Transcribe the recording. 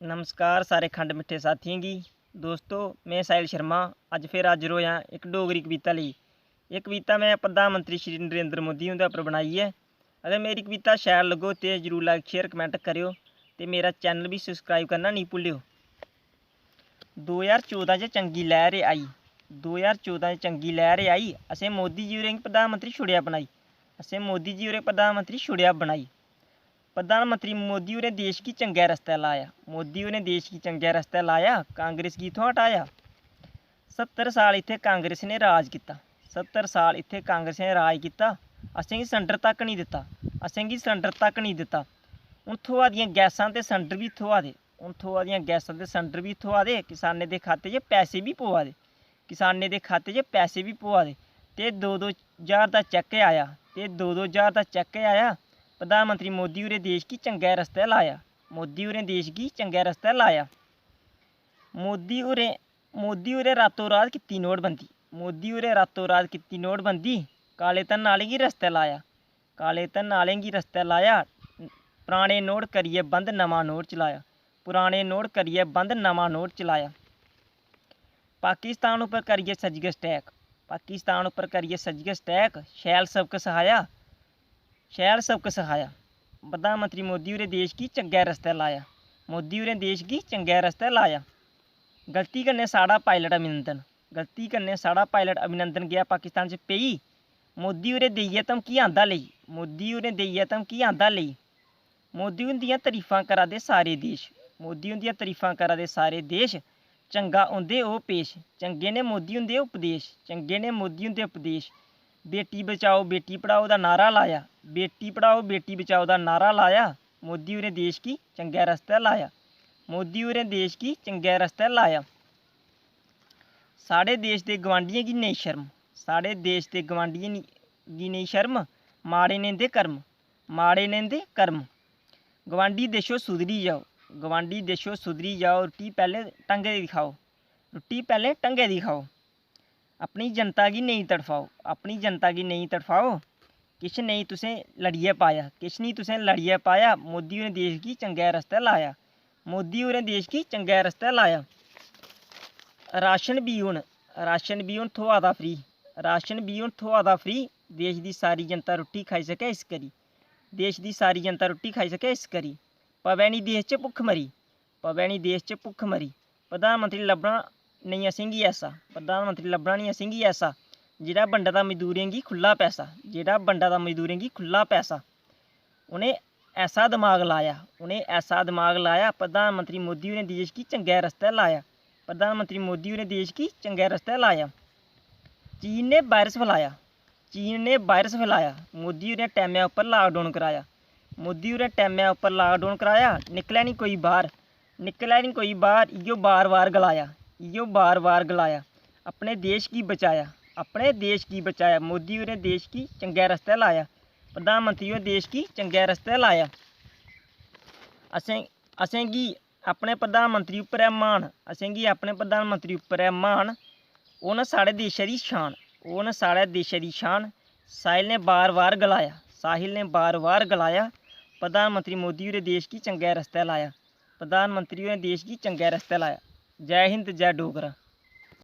नमस्कार सारे खंड मिट्ठे साथियों गी। दोस्तों मैं साहिल शर्मा अज फिर हाजिर होया एक डोगरी कविता ली। ये कविता मैं प्रधानमंत्री श्री नरेंद्र मोदी उंदे उप्पर बनाई है। अगर मेरी कविता शैल लगो तो जरूर लाइक शेयर कमेंट करियो ते मेरा चैनल भी सबसक्राइब करना नहीं भुल्लियो। 2014 च चंगी लहर आई, 2014 च चंगी लहर आई, असें मोदी जी होरें प्रधानमंत्री छुड़िया बनाई, असें मोदी जी होरें प्रधानमंत्री छुड़िया बनाई। प्रधानमंत्री मोदी होरें देश गी चंगे रस्ते लाया, मोदी होरें देश गी चंगे रस्ते लाया, कांग्रेस गी इत्थों हटाया। 70 साल इत्थे कांग्रेस ने राज कीता, 70 साल इत्थे कांग्रेस ने राज कीता, असेंगी सिलेंडर तक नहीं दित्ता, असेंगी सिलेंडर तक नहीं दित्ता। हूँ थ्होआ दियां गैसां ते सिलेंडर भी थ्होआ दे, हूँ थ्होआ दियां गैसां ते सिलेंडर भी थ्होआ दे, किसानें दे खाते च पैसे भी पवा दे, किसानें दे खाते च पैसे भी पवा दे ते 2-2 हज़ार दा चैक आया, ते 2-2 हज़ार दा चैक आया। प्रधानमंत्री मोदी होरें देश गी चंगे रस्ते लाया, मोदी होरें देश गी चंगे रस्ते लाया। मोदी होरें रातों रात कीती नोटबंदी, मोदी होरें रातों रात कीती नोटबंदी, काले धन आह्लें गी रस्ते लाया, काले धन आह्लें गी रस्ते लाया। पुराने नोट करियै बंद नमां नोट चलाया, पुराने नोट करियै बंद नमां नोट चलाया। पाकिस्तान उप्पर करियै सर्जिकल स्ट्राइक, पाकिस्तान उप्पर करियै सर्जिकल स्ट्राइक, शैल सबक सखाया, शैल सबक सखाया। प्रधानमंत्री मोदी होरें देश गी चंगे रस्ते लाया, मोदी होरें देश गी चंगे रस्ते लाया। गलती कन्नै साढ़ा पायलट अभिनंदन, गलती कन्नै साढ़ा पायलट अभिनंदन गेआ पाकिस्तान च पेई, मोदी होरें देइयै धमकी आंदा लेई, मोदी होरें देइयै धमकी आंदा लेई। मोदी हुंदियां तरीफां करा दे सारे देश, मोदी हुंदियां तरीफां करा दे सारे देश, चंगा उंदे ओह् पेश, चंगे ने मोदी हुंदे उपदेश, चंगे ने मोदी हुंदे उपदेश। बेटी बचाओ बेटी पढ़ाओ दा नारा लाया, बेटी पढ़ाओ बेटी बचाओ दा नारा लाया, मोदी होरें देश गी चंगे रस्ते लाया, मोदी होरें देश गी चंगे रस्ते लाया। साढ़े देश दे गवांढियें गी नेईं शर्म, साढ़े देश दे गवांढियें गी नेईं शर्म, माड़े ने इंदे कर्म, माड़े ने इंदे कर्म। गवांढी देशो सुधरी जाओ, गवांढी देशो सुधरी जाओ, रुट्टी पैह्लें ढंगै दी खाओ, रुट्टी पैह्लें ढंगै दी खाओ। अपनी जनता गी नेईं तड़फाओ, अपनी जनता गी नेईं तड़फाओ, किश नेईं तुसें लड़ियै पाया, किश नेईं तुसें लड़ियै पाया, मोदी होरें देश गी चंगे रस्ते लाया, मोदी होरें देश गी चंगे रस्ते लाया। राशन बी हून थ्होआ दा फ्री, राशन बी हून थ्होआ दा फ्री, देश दी सारी जनता रुट्टी खाई सकै इस करी, देश दी सारी जनता रुट्टी खाई सकै इस करी। पवै निं देश च भुक्ख मरी, पवै निं देश च भुक्ख मरी। प्रधानमंत्री लब्भना नहीं असेंगी ऐसा, प्रधानमंत्री लब्भना नहीं असेंगी ऐसा, जेह्ड़ा बंडा दा मजदूरें गी खुल्ला पैसा, जेह्ड़ा बंडा दा मजदूरें गी खुल्ला पैसा। उ'नें ऐसा दमाग लाया, उ'नें ऐसा दमाग लाया, प्रधानमंत्री मोदी होरें देश गी चंगे रस्ते लाया, प्रधानमंत्री मोदी होरें देश गी चंगे रस्ते लाया। चीन ने वायरस फैलाया, चीन ने वायरस फैलाया, मोदी होरें टैमै उप्पर लाकडाउन कराया, मोदी होरें टैमै उप्पर लाकडाउन कराया। निकलै निं कोई बाह्र, निकलै निं कोई बाह्र, इ'यो बार बार गलाया, इ'यो बार बार गलाया। अपने देश गी बचाया, अपने देश गी बचाया, मोदी होरें देश गी चंगे रस्ते लाया, प्रधानमंत्री होरें देश गी चंगे रस्ते लाया। असेंगी अपने प्रधानमंत्री उप्पर ऐ मान, असेंगी अपने प्रधानमंत्री उप्पर ऐ मान, ओह् न साढ़े देशै दी शान, ओह् न साढ़े देशै दी शान। साहिल ने बार बार गलाया, साहिल ने बार बार गलाया, प्रधानमंत्री मोदी होरें देश गी चंगे रस्ते लाया, प्रधानमंत्री होरें देश गी चंगे रस्ते लाया। जय हिंद जय डोगरा।